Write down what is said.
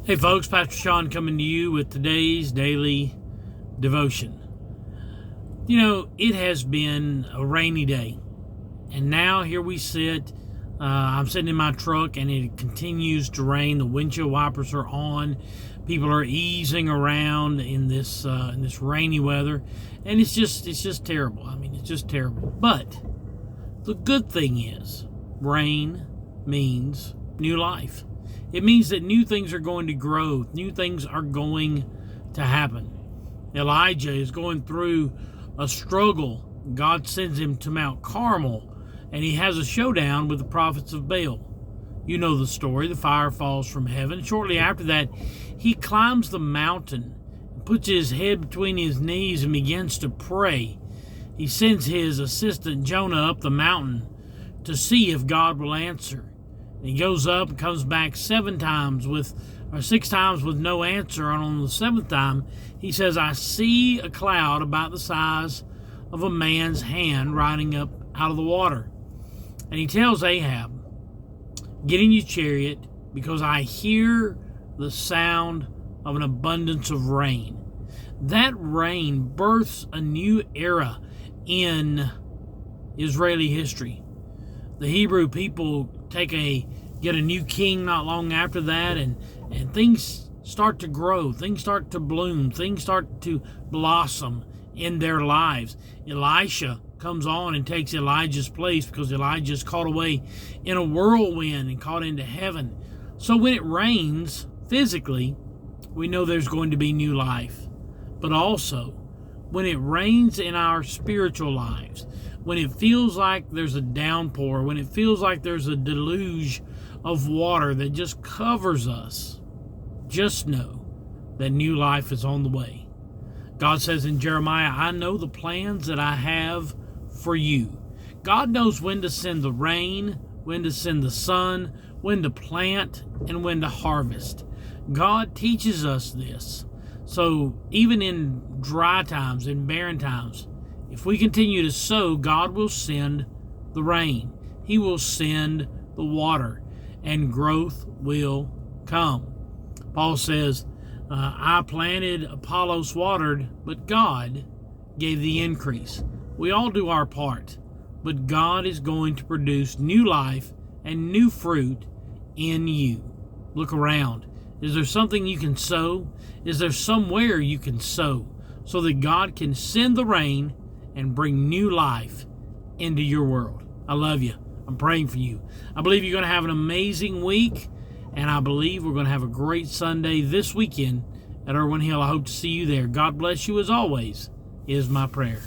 Hey folks, Pastor Sean coming to you with today's daily devotion. You know, it has been a rainy day, and now here we sit. I'm sitting in my truck, and it continues to rain. The windshield wipers are on. People are easing around in this rainy weather, and it's just terrible. I mean, it's just terrible. But the good thing is, rain means new life. It means that new things are going to grow. New things are going to happen. Elijah is going through a struggle. God sends him to Mount Carmel, and he has a showdown with the prophets of Baal. You know the story. The fire falls from heaven. Shortly after that, he climbs the mountain, puts his head between his knees, and begins to pray. He sends his assistant Jonah up the mountain to see if God will answer. He goes up and comes back 6 times with no answer. And on the 7th time, he says, I see a cloud about the size of a man's hand riding up out of the water. And he tells Ahab, get in your chariot, because I hear the sound of an abundance of rain. That rain births a new era in Israeli history. The Hebrew people get a new king not long after that, and things start to grow, things start to bloom, things start to blossom in their lives. Elisha comes on and takes Elijah's place because Elijah's caught away in a whirlwind and caught into heaven. So when it rains physically, we know there's going to be new life. But also, when it rains in our spiritual lives, when it feels like there's a downpour, when it feels like there's a deluge of water that just covers us, just know that new life is on the way. God says in Jeremiah, I know the plans that I have for you. God knows when to send the rain, when to send the sun, when to plant, and when to harvest. God teaches us this. So even in dry times, in barren times, if we continue to sow, God will send the rain. He will send the water, and growth will come. Paul says, I planted, Apollos watered, but God gave the increase. We all do our part, but God is going to produce new life and new fruit in you. Look around. Is there something you can sow? Is there somewhere you can sow so that God can send the rain and bring new life into your world? I love you. I'm praying for you. I believe you're going to have an amazing week, and I believe we're going to have a great Sunday this weekend at Irwin Hill. I hope to see you there. God bless you as always, is my prayer.